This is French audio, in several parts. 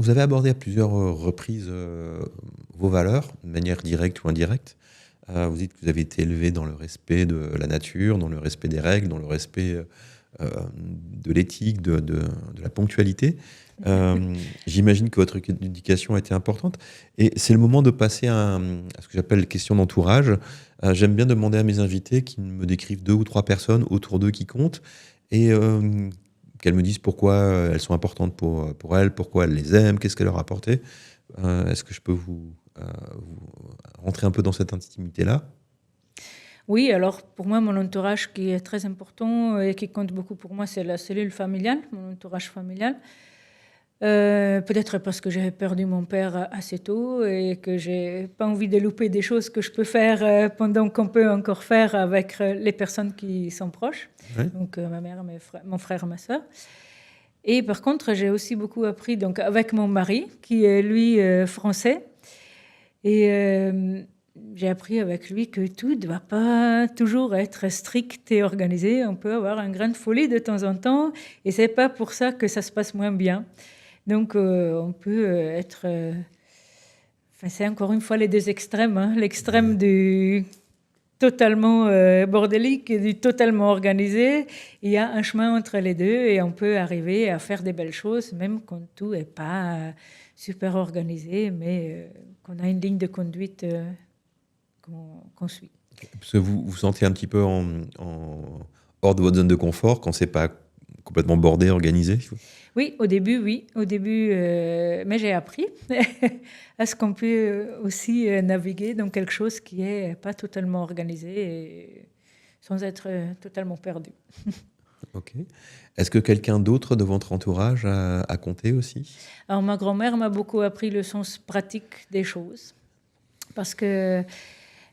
vous avez abordé à plusieurs reprises vos valeurs, de manière directe ou indirecte. Vous dites que vous avez été élevé dans le respect de la nature, dans le respect des règles, dans le respect de l'éthique, de la ponctualité. J'imagine que votre éducation a été importante. Et c'est le moment de passer à ce que j'appelle question d'entourage. J'aime bien demander à mes invités qu'ils me décrivent 2 ou 3 personnes autour d'eux qui comptent et qu'elles me disent pourquoi elles sont importantes pour elles, pourquoi elles les aiment, qu'est-ce qu'elles leur a apporté. Est-ce que je peux vous rentrer un peu dans cette intimité-là ? Oui, alors pour moi, mon entourage qui est très important et qui compte beaucoup pour moi, c'est la cellule familiale, mon entourage familial. Peut-être parce que j'ai perdu mon père assez tôt et que j'ai pas envie de louper des choses que je peux faire pendant qu'on peut encore faire avec les personnes qui sont proches. Ouais. Donc ma mère, mon frère, ma soeur. Et par contre, j'ai aussi beaucoup appris donc, avec mon mari, qui est lui français. Et j'ai appris avec lui que tout ne doit pas toujours être strict et organisé. On peut avoir une grande folie de temps en temps. Et c'est pas pour ça que ça se passe moins bien. Donc on peut être... Enfin, c'est encore une fois les 2 extrêmes. Hein. L'extrême du totalement bordélique et du totalement organisé. Il y a un chemin entre les deux et on peut arriver à faire des belles choses, même quand tout n'est pas super organisé, mais qu'on a une ligne de conduite qu'on suit. Parce que vous vous sentez un petit peu hors de votre zone de confort quand c'est pas complètement bordé, organisé. Oui, au début, mais j'ai appris à ce qu'on peut aussi naviguer dans quelque chose qui n'est pas totalement organisé et sans être totalement perdu. Ok. Est-ce que quelqu'un d'autre de votre entourage a compté aussi ? Alors, ma grand-mère m'a beaucoup appris le sens pratique des choses parce que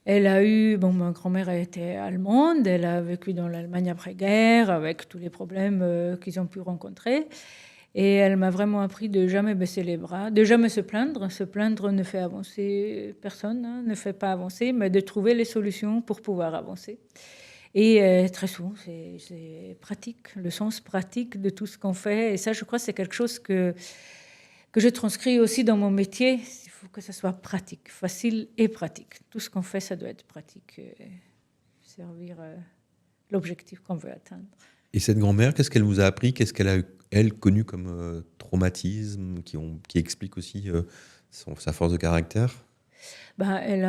elle a eu, ma grand-mère était allemande, elle a vécu dans l'Allemagne après-guerre avec tous les problèmes qu'ils ont pu rencontrer. Et elle m'a vraiment appris de jamais baisser les bras, de jamais se plaindre. Se plaindre ne fait avancer personne, hein, ne fait pas avancer, mais de trouver les solutions pour pouvoir avancer. Et très souvent, c'est pratique, le sens pratique de tout ce qu'on fait. Et ça, je crois, c'est quelque chose que je transcris aussi dans mon métier. Il faut que ça soit pratique, facile et pratique. Tout ce qu'on fait, ça doit être pratique, servir l'objectif qu'on veut atteindre. Et cette grand-mère, qu'est-ce qu'elle vous a appris ? Qu'est-ce qu'elle a, elle, connu comme traumatisme qui explique aussi sa force de caractère ? Elle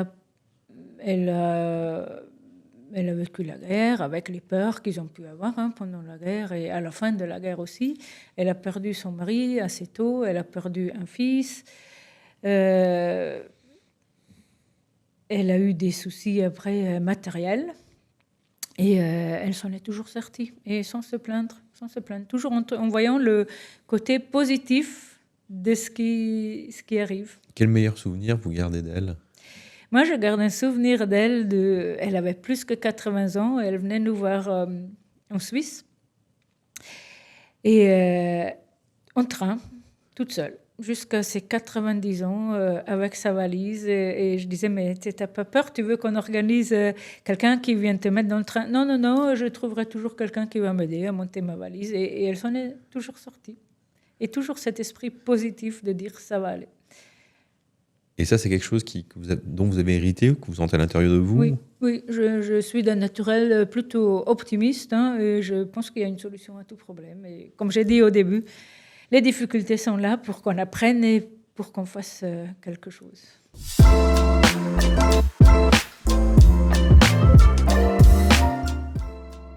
a vécu la guerre avec les peurs qu'ils ont pu avoir pendant la guerre et à la fin de la guerre aussi. Elle a perdu son mari assez tôt, elle a perdu un fils. Elle a eu des soucis après matériels. Et elle s'en est toujours sortie, et sans se plaindre, toujours en voyant le côté positif de ce qui arrive. Quel meilleur souvenir vous gardez d'elle ? Moi, je garde un souvenir d'elle, elle avait plus que 80 ans, elle venait nous voir en Suisse, et en train, toute seule, jusqu'à ses 90 ans, avec sa valise. Et je disais, mais t'as pas peur, tu veux qu'on organise quelqu'un qui vienne te mettre dans le train ? Non, je trouverai toujours quelqu'un qui va m'aider à monter ma valise. Et elle s'en est toujours sortie. Et toujours cet esprit positif de dire, ça va aller. Et ça, c'est quelque chose dont vous avez hérité, que vous sentez à l'intérieur de vous ? Oui, je suis d'un naturel plutôt optimiste, et je pense qu'il y a une solution à tout problème. Et comme j'ai dit au début, les difficultés sont là pour qu'on apprenne et pour qu'on fasse quelque chose.